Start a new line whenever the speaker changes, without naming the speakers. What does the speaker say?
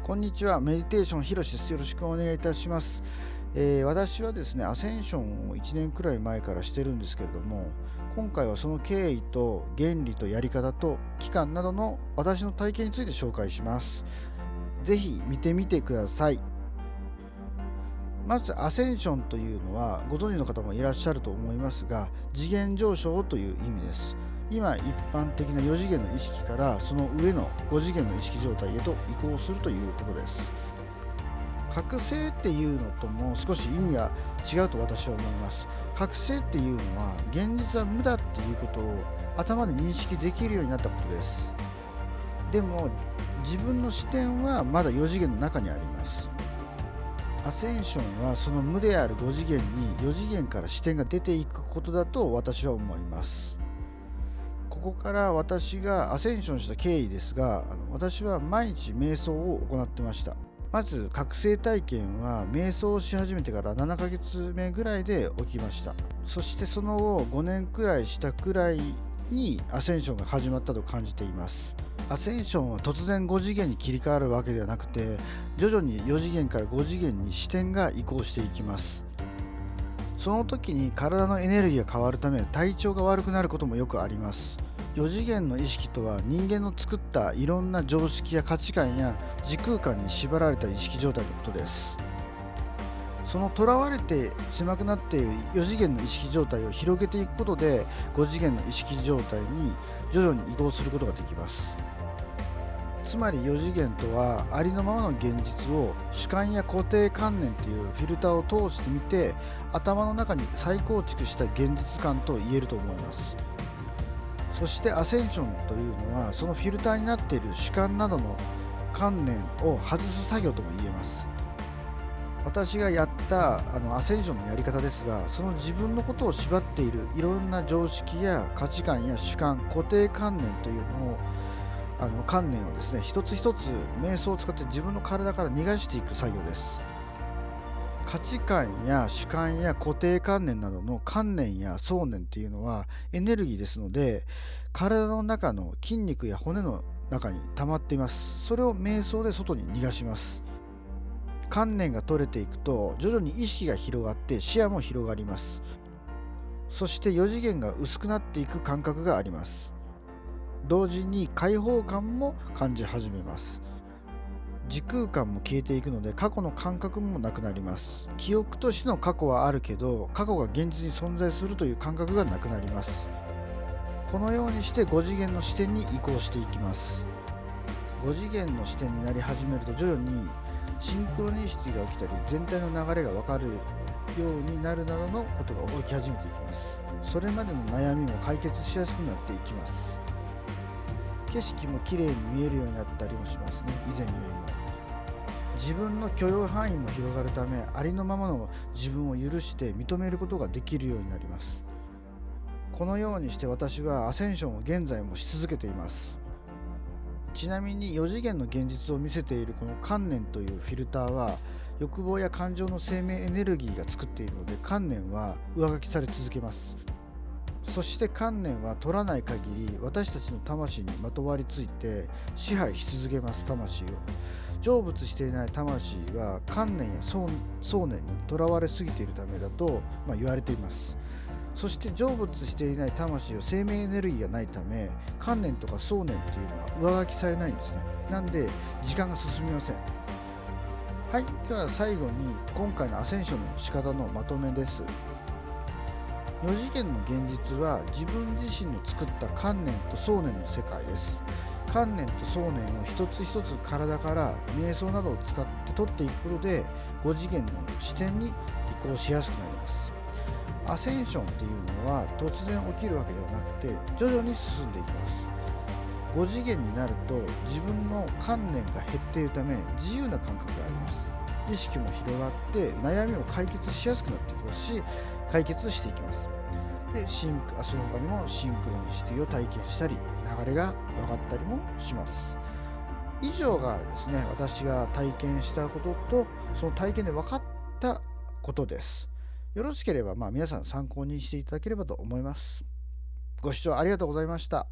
こんにちは、メディテーションひろしです。よろしくお願いいたします。私はですね、アセンションを1年くらい前からしてるんですけれども、今回はその経緯と原理とやり方と期間などの私の体験について紹介します。ぜひ見てみてください。まずアセンションというのはご存知の方もいらっしゃると思いますが、次元上昇という意味です。今一般的な4次元の意識からその上の5次元の意識状態へと移行するということです。覚醒っていうのとも少し意味が違うと私は思います。覚醒っていうのは現実は無だっていうことを頭で認識できるようになったことです。でも自分の視点はまだ4次元の中にあります。アセンションはその無である5次元に4次元から視点が出ていくことだと私は思います。ここから私がアセンションした経緯ですが、私は毎日瞑想を行ってました。まず覚醒体験は瞑想をし始めてから7ヶ月目ぐらいで起きました。そしてその後5年くらいしたくらいにアセンションが始まったと感じています。アセンションは突然5次元に切り替わるわけではなくて、徐々に4次元から5次元に視点が移行していきます。その時に体のエネルギーが変わるため体調が悪くなることもよくあります。4次元の意識とは人間の作ったいろんな常識や価値観や時空間に縛られた意識状態のことです。その囚われて狭くなっている4次元の意識状態を広げていくことで5次元の意識状態に徐々に移行することができます。つまり4次元とはありのままの現実を主観や固定観念というフィルターを通してみて頭の中に再構築した現実感と言えると思います。そしてアセンションというのはそのフィルターになっている主観などの観念を外す作業とも言えます。私がやったアセンションのやり方ですが、その自分のことを縛っているいろんな常識や価値観や主観、固定観念というのを観念をですね、一つ一つ瞑想を使って自分の体から逃がしていく作業です。価値観や主観や固定観念などの観念や想念っていうのはエネルギーですので、体の中の筋肉や骨の中に溜まっています。それを瞑想で外に逃がします。観念が取れていくと徐々に意識が広がって視野も広がります。そして4次元が薄くなっていく感覚があります。同時に解放感も感じ始めます。時空間も消えていくので過去の感覚もなくなります。記憶としての過去はあるけど過去が現実に存在するという感覚がなくなります。このようにして5次元の視点に移行していきます。5次元の視点になり始めると徐々にシンクロニシティが起きたり全体の流れが分かるようになるなどのことが起き始めていきます。それまでの悩みも解決しやすくなっていきます。景色もきれいに見えるようになったりもしますね。以前よりも自分の許容範囲も広がるため、ありのままの自分を許して認めることができるようになります。このようにして私はアセンションを現在もし続けています。ちなみに4次元の現実を見せているこの観念というフィルターは欲望や感情の生命エネルギーが作っているので、観念は上書きされ続けます。そして観念は取らない限り私たちの魂にまとわりついて支配し続けます。魂を成仏していない魂は観念や想念にとらわれすぎているためだと、言われています。そして成仏していない魂は生命エネルギーがないため観念とか想念っていうのは上書きされないんですね。なんで時間が進みません。はい、では最後に今回のアセンションの仕方のまとめです。4次元の現実は自分自身の作った観念と想念の世界です。観念と想念を一つ一つ体から瞑想などを使って取っていくことで5次元の視点に移行しやすくなります。アセンションっていうのは突然起きるわけではなくて徐々に進んでいきます。5次元になると自分の観念が減っているため自由な感覚があります。意識も広がって悩みを解決しやすくなっていきますし、解決していきます。で、その他にもシンクロニシティを体験したり流れが分かったりもします。以上がですね、私が体験したこととその体験で分かったことです。よろしければ皆さん参考にしていただければと思います。ご視聴ありがとうございました。